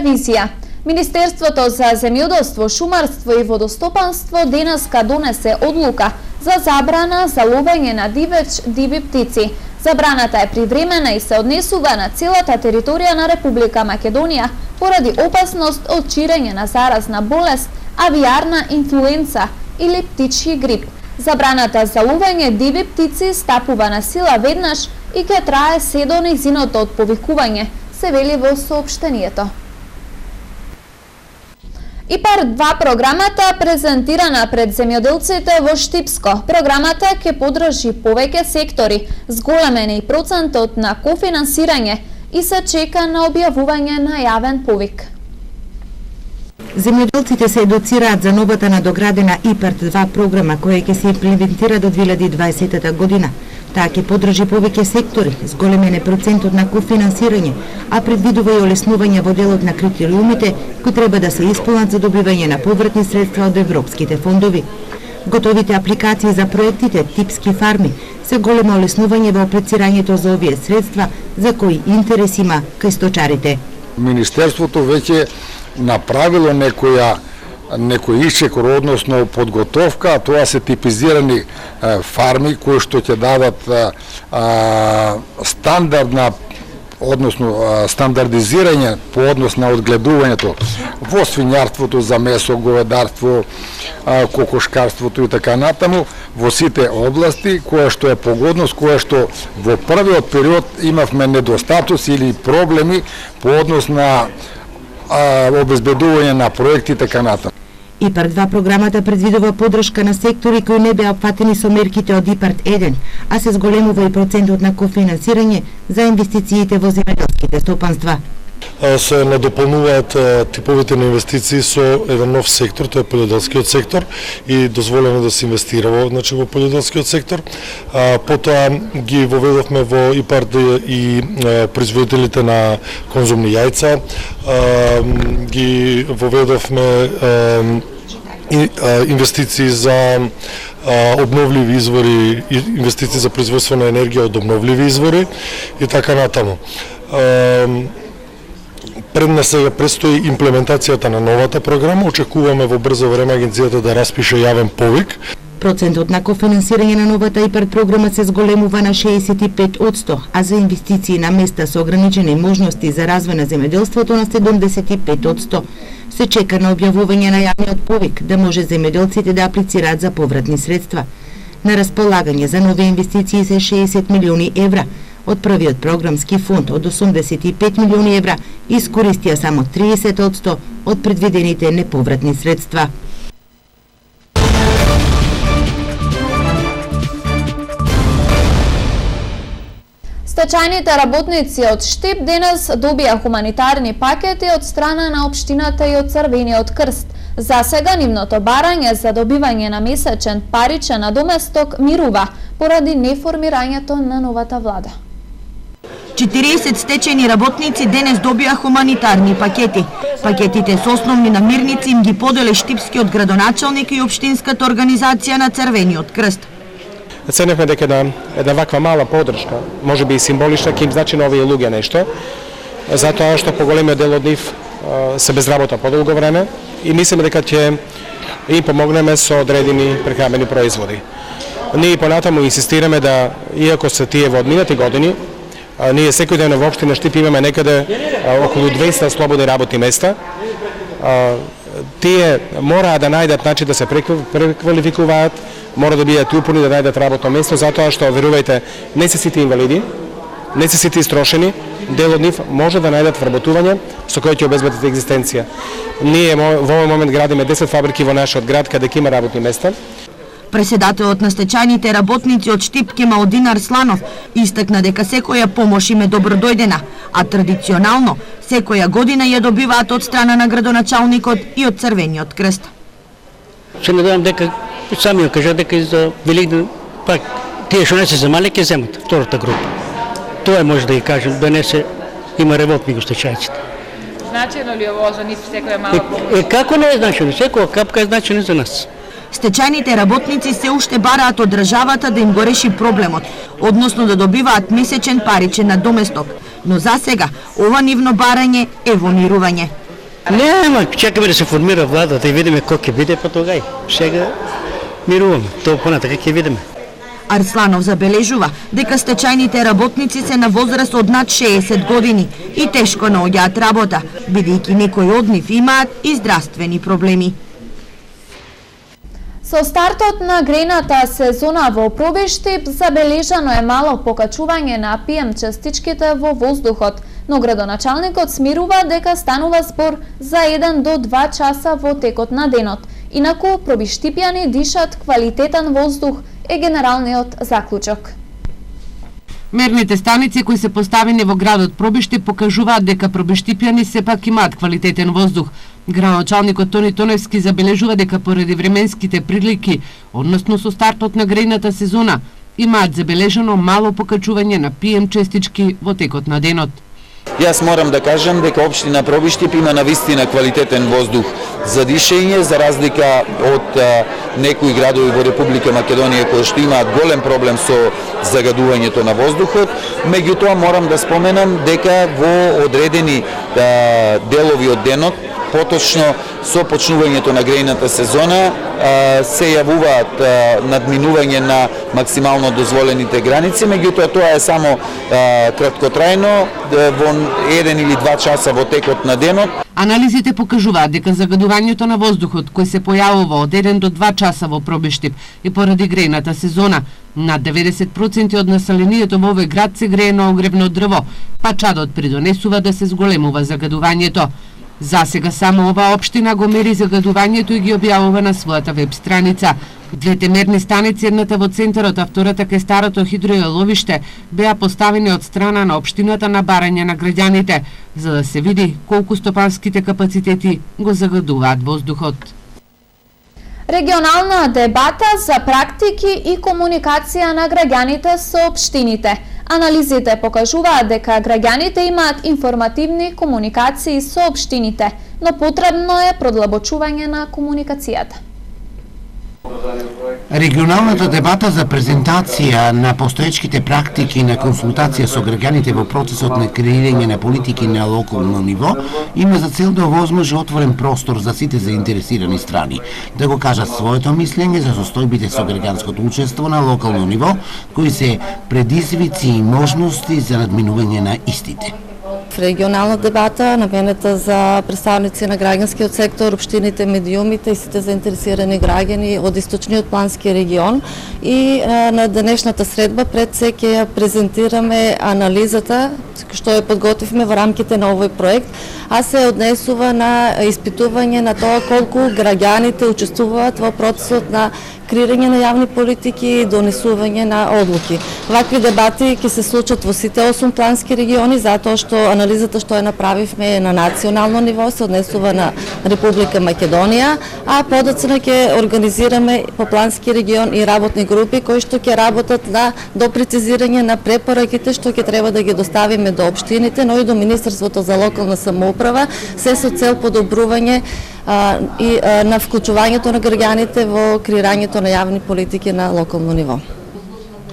ревизија. Министерството за земјоделство, шумарство и водостопанство денеска донесе одлука за забрана за ловење на диви птици. Забраната е привремена и се однесува на целата територија на Република Македонија поради опасност од ширење на заразна болест, авиарна инфлуенца или птичји грип. Забраната за ловење диви птици стапува на сила веднаш и ќе трае се до нејзиното отповикување, се вели во соопштението. ИПАР 2 програмата презентирана пред земјоделците во Штипско. Програмата ќе подржи повеќе сектори, зголемен и процентот на кофинансирање и се чека на објавување на јавен повик. Земјоделците се едуцираат за новата надоградена ИПАР 2 програма која ќе се имплементира до 2020 година. Таа ќе подржи повеќе сектори, зголемен е процентот на кофинансирање, а предвидува и олеснување во делот на критериумите кои треба да се исполнат за добивање на повратни средства од европските фондови. Готовите апликации за проектите типски фарми се големо олеснување во аплицирањето за овие средства за кои интерес има кај сточарите. Министерството веќе направило некој исчекор, односно подготовка, а тоа се типизирани фарми кои што ќе дадат стандардна, односно стандардизирање по однос на одгледувањето во свињарството, за месо, говедарство, кокошкарството и така натаму, во сите области, кое што е погодност, кое што во првиот период имавме недостатоци или проблеми по однос на обезбедување на проекти и така натаму. ИПАР 2 програмата предвидува подршка на сектори кои не беа опфатени со мерките од ИПАР 1, а се зголемува и процентот на кофинансирање за инвестициите во земјоделските стопанства. Се надополнуваат типовите на инвестиции со еден нов сектор, тоа е полјоделскиот сектор, и дозволено да се инвестира во полјоделскиот сектор. Потоа ги воведовме во ИПАР и производителите на конзумни јајца, ги воведовме инвестиции за обновливи извори, инвестиции за производство на енергија од обновливи извори и така натаму. Пред нас сега предстои имплементацијата на новата програма. Очекуваме во брзо време агенцијата да распише јавен повик. Процентот на кофинансирање на новата ИПАР програма се зголемува на 65%, а за инвестиции на места со ограничени можности за развој на земјоделството на 75%. Се чека на објавување на јавниот повик да може земјоделците да аплицираат за повратни средства. На располагање за нови инвестиции се 60 милиони евра. Од првиот програмски фонд од 85 милиони евра искористија само 30% од предвидените неповратни средства. Стечајните работници од Штип денес добија хуманитарни пакети од страна на општината и од Црвениот крст. За сега нивното барање за добивање на месечен паричен надоместок мирува поради неформирањето на новата влада. 40 стечајни работници денес добија хуманитарни пакети. Пакетите со основни намирници им ги поделе штипскиот градоначалник и општинската организација на Црвениот крст. Ценевме дека една ваква мала подршка, може би и символична, ќе им значи на овие луѓе нешто, затоа што поголемиот дел од нив се без работа подолго време и мислиме дека ќе им помогнеме со одредени прехранбени производи. Ние понатаму инсистираме да, иако се тие во одминати години, ние секој ден во општина Штип имаме некаде околу 200 слободни работни места. Тие мора да најдат начин да се преквалификуваат, мора да бидат упорни да најдат работно место, затоа што, верувајте, не се сите инвалиди, не се сите истрошени, дел од нив може да најдат вработување со кој ќе обезбедат екзистенција. Ние во овој момент градиме 10 фабрики во нашиот град каде ќе има работни места. Преседателот на стечајните работници од Штип Кемалдин Арсланов истакна дека секоја помош им е добродојдена, а традиционално секоја година ја добиваат од страна на градоначалникот и од Црвениот крст. Се надевам дека сами ја кажа дека и за Великден пак тие што не се земале ќе земат втората група. Тоа може да ја кажем, да не се има работник во стечајците. Значено ли ово за нив секоја мала помош? Како не е значено? Секоја капка е значена за нас. Стечајните работници се уште бараат од државата да им го реши проблемот, односно да добиваат месечен паричен надоместок, но за сега ова нивно барање е во мирување. Нема, чекаме да се формира владата и видиме кој ќе биде, па тогај. Сега мируваме, тоа понатака ќе видиме. Арсланов забележува дека стечајните работници се на возраст од над 60 години и тешко наоѓаат работа, бидејќи некои од нив имаат и здравствени проблеми. Со стартот на грејната сезона во Пробиштип забележано е мало покачување на PM частичките во воздухот, но градоначалникот смирува дека станува збор за 1 до 2 часа во текот на денот. Инаку пробиштипјани дишат квалитетен воздух е генералниот заклучок. Мерните станици кои се поставени во градот Пробиштип покажуваат дека пробиштипјани сепак имаат квалитетен воздух. Градоначалникот Тони Тоневски забележува дека поради временските прилики, односно со стартот на грејната сезона, имаат забележано мало покачување на PM честички во текот на денот. Јас морам да кажам дека општина Пробиштип има навистина квалитетен воздух за дишење, за разлика од некои градови во Република Македонија кои што имаат голем проблем со загадувањето на воздухот. Меѓутоа морам да споменам дека во одредени делови од денот, поточно со почнувањето на грејната сезона, се јавуваат надминување на максимално дозволените граници, меѓутоа тоа е само краткотрајно, во 1 или 2 часа во текот на денот. Анализите покажуваат дека загадувањето на воздухот кој се појавува од 1 до 2 часа во Пробиштип и поради грејната сезона, над 90% од населението во овој град се грее на огревно дрво, па чадот придонесува да се зголемува загадувањето. Засега само оваа општина го мери загадувањето и ги објавува на својата веб страница. Двете мерни станици, едната во центарот, а втората кај старото хидроеловиште, беа поставени од страна на општината на барање на граѓаните, за да се види колку стопанските капацитети го загадуваат воздухот. Регионална дебата за практики и комуникација на граѓаните со општините. Анализите покажуваат дека граѓаните имаат информативни комуникации со општините, но потребно е продлабочување на комуникацијата. Регионалната дебата за презентација на постоечките практики на консултација со граѓаните во процесот на креирање на политики на локално ниво има за цел да овозможи отворен простор за сите заинтересирани страни да го кажат своето мислење за состојбите со граѓанското учество на локално ниво, кои се предизвици и можности за надминување на истите. В регионална дебата, наменета за представници на граѓанскиот сектор, општините, медиумите и сите заинтересирани граѓани од источниот плански регион, и на денешната средба пред се ќе ја презентираме анализата што ја подготвивме во рамките на овој проект, а се однесува на испитување на тоа колку граѓаните учествуваат во процесот на креирање на јавни политики и донесување на одлуки. Вакви дебати ќе се случат во сите 8 плански региони, затоа што анализата што ја направивме е на национално ниво, се однесува на Република Македонија, а подоцна ќе организираме по плански регион и работни групи кои што ќе работат на допрецизирање на препораките што ќе треба да ги доставиме до општините, но и до Министерството за локална самоуправа, се со цел подобрување и на вклучувањето на граѓаните во креирањето на јавни политики на локално ниво.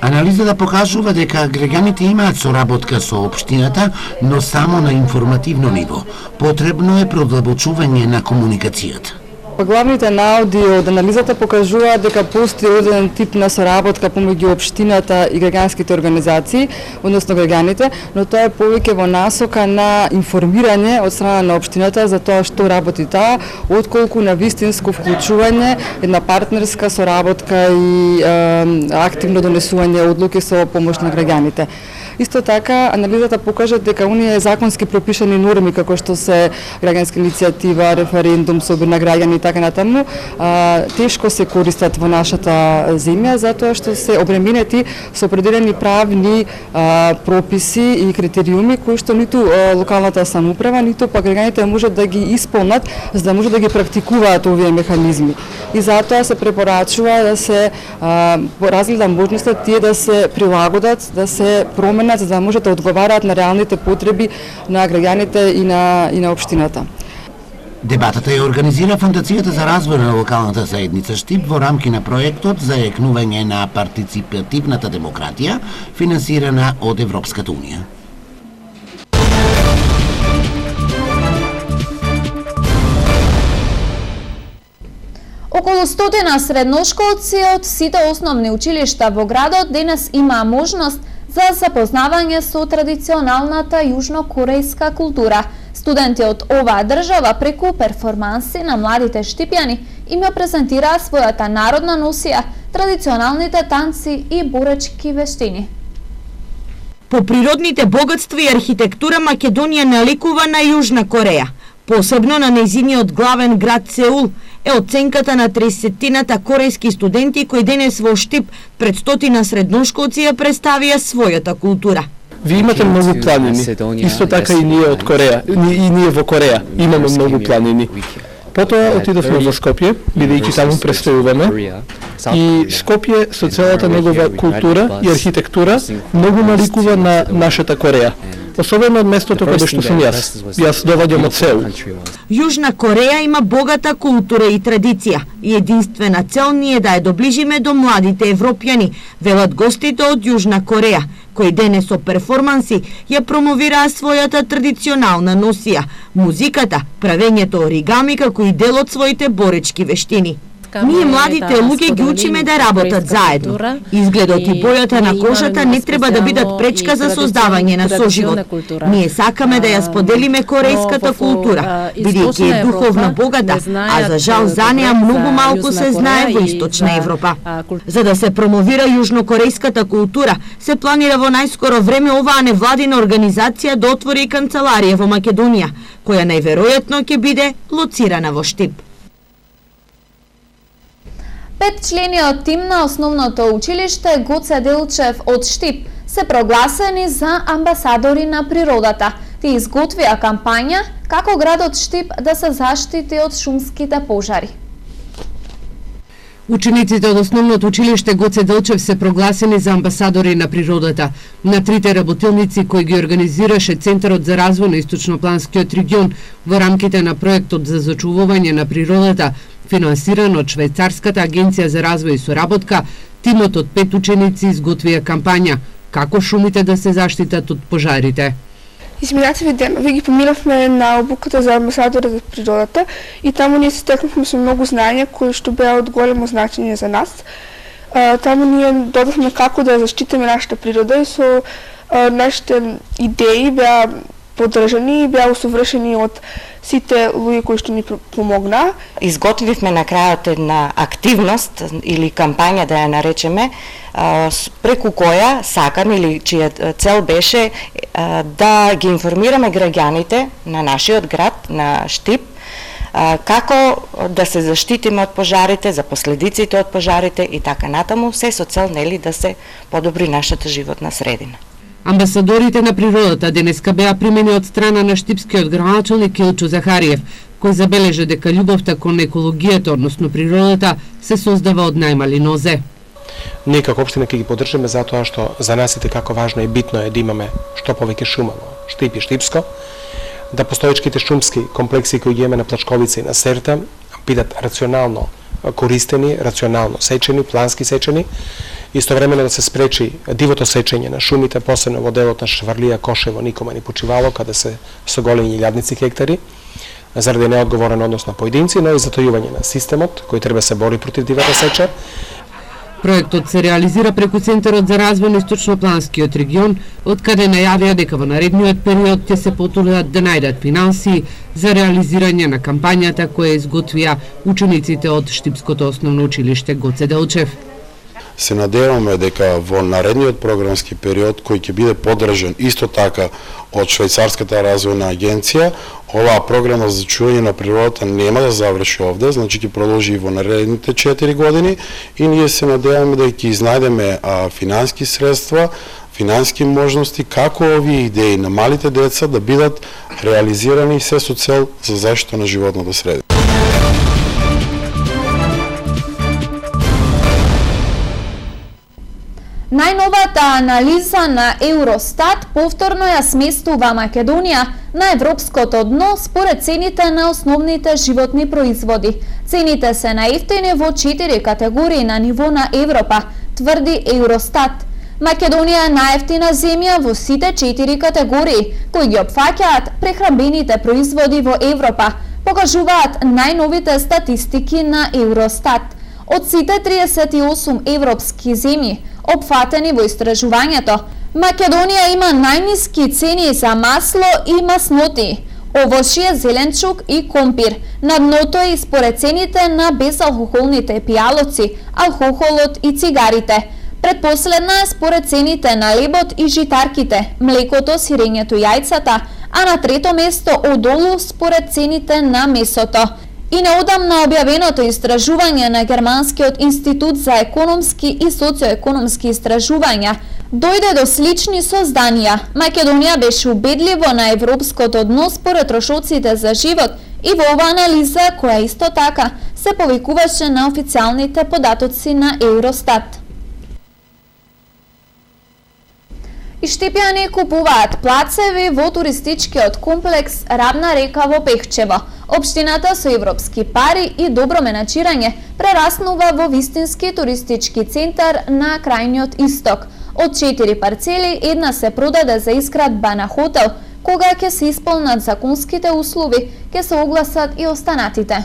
Анализата покажува дека граѓаните имаат соработка со општината, но само на информативно ниво. Потребно е продлабочување на комуникацијата. Главните наоди од анализата покажуваат дека постои одреден тип на соработка помеѓу општината и граѓанските организации, односно граѓаните, но тоа е повеќе во насока на информирање од страна на општината за тоа што работи таа, отколку на вистинско вклучување, една партнерска соработка и активно донесување одлуки со помош на граѓаните. Исто така, анализата покажа дека оние законски пропишани норми како што се граѓанска иницијатива, референдум, собир на граѓани и така натаму, тешко се користат во нашата земја затоа што се обременети со определени правни прописи и критериуми кои што ниту локалната самоуправа, ниту па граѓаните можат да ги исполнат за да може да ги практикуваат овие механизми. И затоа се препорачува да се разгледа можноста тие да се прилагодат, да се променат за да може да одговараат на реалните потреби на граѓаните и на општината. Дебатата ја организира Фондацијата за развој на локалната заедница Штип во рамки на проектот за екнување на партиципативната демократија, финансирана од Европската унија. Околу 100 средношколци од сите основни училишта во градот денес имаа можност за запознавање со традиционалната јужнокорејска култура. Студенти од оваа држава преку перформанси на младите штипјани им ја презентираа својата народна носија, традиционалните танци и боречки вештини. По природните богатства и архитектура Македонија наликува на Јужна Кореја. Посебно на нејзиниот главен град Сеул е оценката на 30-тината корејски студенти кои денес во Штип пред 100 средношколци ја представија својата култура. Ви имате многу планини, исто така и ние од Кореја, и ние во Кореја имаме многу планини. Потоа отидовме во Скопје, бидејќи таму престојуваме, и Скопје со целата негова култура и архитектура многу наликува на нашата Кореја. Особено од местото каде што сум јас. Јас доаѓам од Сеул. Јужна Кореја има богата култура и традиција и единствена цел ни е да ја доближиме до младите европјани, велат гостите од Јужна Кореја, кои денес со перформанси ја промовираа својата традиционална носија, музиката, правењето оригами како и дел од своите боречки вештини. Ние младите луѓе ги учиме да работат заедно. Изгледот и бојата на кожата не треба да бидат пречка за создавање на соживот. Ние сакаме да ја споделиме корејската култура, бидејќи е духовно богата, а за жал за неа многу малку се знае во Источна Европа. За да се промовира јужнокорејската култура, се планира во најскоро време оваа невладина организација да отвори канцеларија во Македонија, која најверојатно ќе биде лоцирана во Штип. 5 члени од тим на основното училиште Гоце Делчев од Штип се прогласени за амбасадори на природата. Тие изготвија кампања како градот Штип да се заштити од шумските пожари. Учениците од основното училиште Гоце Делчев се прогласени за амбасадори на природата. На трите работилници кои ги организираше Центарот за развој на Источнопланскиот регион во рамките на проектот за зачувување на природата, финансиран од Швајцарската агенција за развој и соработка, тимот од 5 ученици изготвија кампања како шумите да се заштитат од пожарите. Изминативи денови ги поминавме на обуката за амбасадори за природата и таму ние се стекнавме со многу знаења кои што беа од големо значење за нас. Таму ние додавме како да ја заштитиме нашата природа и со нашите идеи беа поддржани и беа усовршени од сите луѓе кои што ни помогнаа. Изготвивме на крајот една активност или кампања да ја наречеме, преку која сакаме или чија цел беше да ги информираме граѓаните на нашиот град, на Штип, како да се заштитиме од пожарите, за последиците од пожарите и така натаму, се со цел нели да се подобри нашата животна средина. Амбасадорите на природата денеска беа примени од страна на штипскиот градоначалник Илчо Захариев, кој забележа дека љубовта кон екологијата, односно природата, се создава од најмали нозе. Ние како општина ќе ги поддржаме затоа што за нас е како важно и битно е да имаме што повеќе шума во Штип и Штипско, да постоечките шумски комплекси кои ги имаме на Плачковица и на Серта бидат рационално користени, рационално сечени, плански сечени, истовремено да се спречи дивото сечење на шумите, посебно во делот на Шварлија, Кошево, Никоман и Почивало, каде се соголени илјадници хектари, заради неодговорен однос на поединци, но и затојување на системот кој треба се бори против дивата сеча. Проектот се реализира преку Центарот за развој на Источнопланскиот регион, од каде најавија дека во наредниот период ќе се потрудат да најдат финансии за реализирање на кампањата која изготвија учениците од Штипското основно училиште Гоце Делчев. Се надеваме дека во наредниот програмски период, кој ќе биде поддржан исто така од Швајцарската развојна агенција, оваа програма за чување на природата нема да заврши овде, значи ќе продолжи и во наредните 4 години и ние се надеваме дека ќе изнајдеме финански средства, финански можности како овие идеи на малите деца да бидат реализирани се со цел за заштита на животната средина. Најновата анализа на Евростат повторно ја сместува Македонија на европското дно според цените на основните животни производи. Цените се најевтини во 4 категории на ниво на Европа, тврди Евростат. Македонија е најевтина земја во сите 4 категории, кои ги опфаќаат прехранбените производи во Европа, покажуваат најновите статистики на Евростат. Од сите 38 европски земји опфатени во истражувањето, Македонија има најниски цени за масло и масноти, овошје, зеленчук и компир. На дното е и според цените на безалкохолните пијалоци, алкохолот и цигарите. Предпоследна е според цените на лебот и житарките, млекото, сирењето и јајцата, а на трето место одолу според цените на месото. И неодамна објавеното истражување на Германскиот институт за економски и социоекономски истражувања дојде до слични созданија. Македонија беше убедливо на европското дно според трошоците за живот и во оваа анализа, која исто така се повикуваше на официјалните податоци на Евростат. И штипјани купуваат плацеви во туристичкиот комплекс Рабна река во Пехчево. Општината со европски пари и добро менаџирање прераснува во вистински туристички центар на крајниот исток. Од 4 парцели, една се продаде за изградба на хотел. Кога ќе се исполнат законските услови, ќе се огласат и останатите.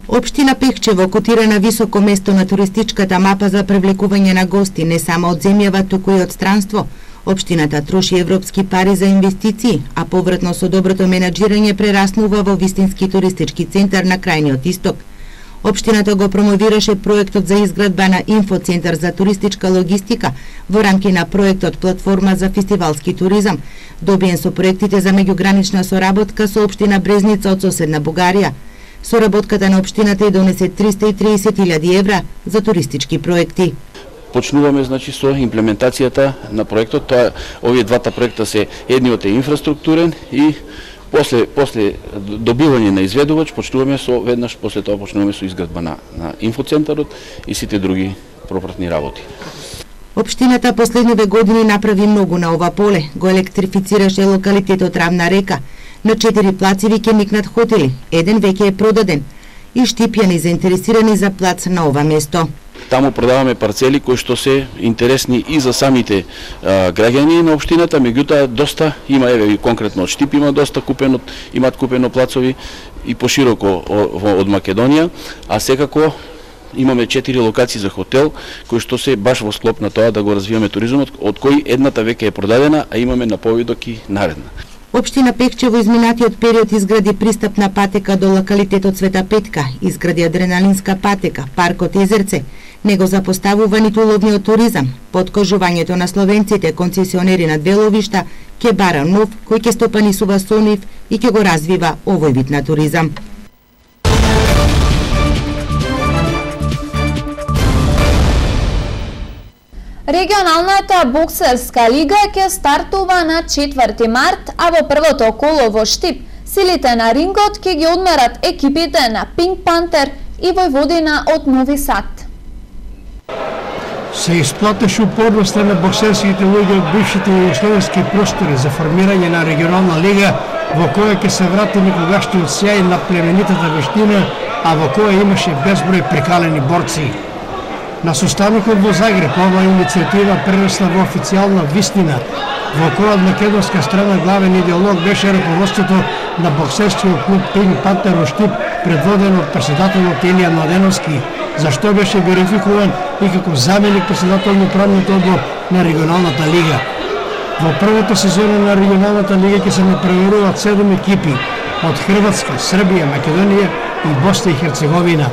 Општина Пехчево котира на високо место на туристичката мапа за привлекување на гости не само од земјава, туку и од странство. Општината троши европски пари за инвестиции, а повратно со доброто менаџирање прераснува во вистински туристички центар на крајниот исток. Општината го промовираше проектот за изградба на инфоцентар за туристичка логистика во рамки на проектот Платформа за фестивалски туризам, добиен со проектите за меѓугранична соработка со општина Брезница од соседна Бугарија. Соработката на општината ја донесе 330.000 евра за туристички проекти. Почнуваме значи со имплементацијата на проектот. Овие двата проекта се едниот е инфраструктурен и после добивање на изведувач почнуваме со веднаш после тоа почнуваме со изградба на инфоцентарот и сите други пропратни работи. Општината последниве години направи многу на ова поле. Го електрифицираше локалитетот Равна река. На 4 плацеви ќе никнат хотели. Еден веќе е продаден. И штипјани заинтересирани за плац на ова место. Таму продаваме парцели кои што се интересни и за самите граѓани на општината, меѓутоа доста има, еве конкретно од Штип има доста купено, имаат купено плацови и пошироко од Македонија, а секако имаме 4 локации за хотел кои што се баш во склоп на тоа да го развиваме туризмот, од кои едната веќе е продадена, а имаме на повидок и наредна. Општина Пехчево изминатиот период изгради пристапна патека до локалитетот Света Петка, изгради адреналинска патека, паркот Езерце, не го запоставува ниту ловниот туризам. Подкажувањето на словенците концесионери на две ловишта ќе бара нов кој ќе стопанисува со нив и ќе го развива овој вид на туризам. Регионалната боксерска лига ќе стартува на 4 март, а во првото коло во Штип силите на рингот ќе ги одмерат екипите на Пинк Пантер и Војводина од Нови Сад. Се исплатеше упорноста на боксерските луѓе од бившите југословенски простори за формирање на регионална лига во која ќе се врати некогашниот сјај на племенитата вештина, а во која имаше безброј прикалени борци. На состанокот во Загреб оваа иницијатива прерасна во официјална вистина, во која од македонска страна главен идеолог беше раководството на боксерскиот клуб Пинк Пантер во Штип, предводен од председателот Илија Младеновски, за што беше верификуван и како заменик председател на управниот одбор на регионалната лига. Во првата сезона на регионалната лига ќе се направуваат 7 екипи од Хрватска, Србија, Македонија и Босна и Херцеговина.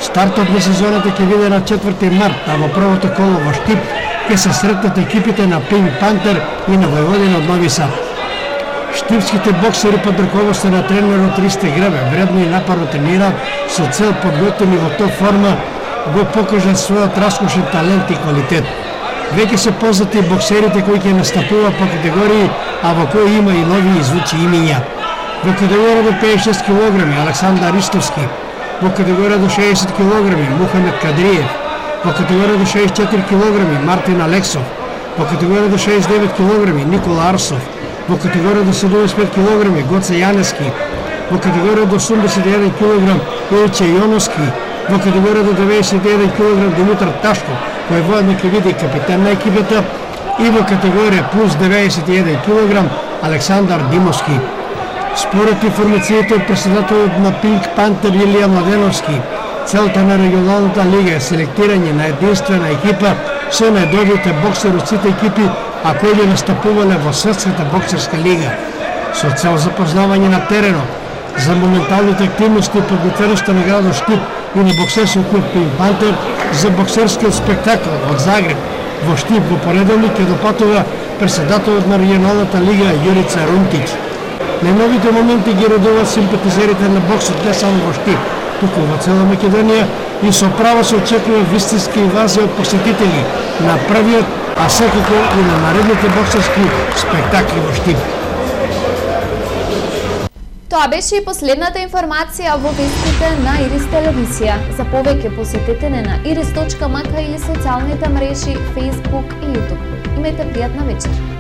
Стартот на сезоната ќе биде на 4 март, а во првото коло во Штип ќе се сретнат екипите на Пинк Пантер и на Војводина од Нови Сад. Штипските боксери под раководство на тренерот Ристе Гребе вредно и напорно тренираат со цел подготвени во топ форма го покажат својот раскошен талент и квалитет. Веќе се познати боксерите кои ќе настапуваат по категории, а во кои има и нови извучи имиња. Во категорија до 56 кг Александар Ристовски, во категорија до 60 кг Мухамед Кадриев, во категорија до 64 кг Мартин Алексов, во категорија до 69 кг Никола Арсов, во категорија до 75 кг Гоце Јанески, во категорија до 81 кг Илче Јоновски, во категорија до 91 кг Димитар Ташков, кој воедно ќе биде капитан на екипата, и во категорија плюс 91 кг Александар Димовски. Според информацијата од председателот на Пинк Пантер Илија Младеновски, целта на регионалната лига е селектирање на единствена екипа со најдобрите боксери од сите екипи, а кои би настапувале во светската боксерска лига. Со цел запознавање на теренот, за моменталните активности и подготвеноста на градот Штип и на боксерскиот клуб Пинк Пантер за боксерскиот спектакл од Загреб во Штип во понеделник ќе допатува председателот на регионалната лига Јурица Рунтич. Најновите моменти ги радуваат симпатизерите на боксот не само во Штип, туку во цела Македонија и со право се очекува вистинска инвазија од посетители на првиот, а секако и на наредните боксерски спектакли во Штип. Тоа беше и последната информација во вестите на Ирис телевизија. За повеќе посетете на iris.mk или социјалните мрежи Facebook и YouTube. Имајте пријатна вечер.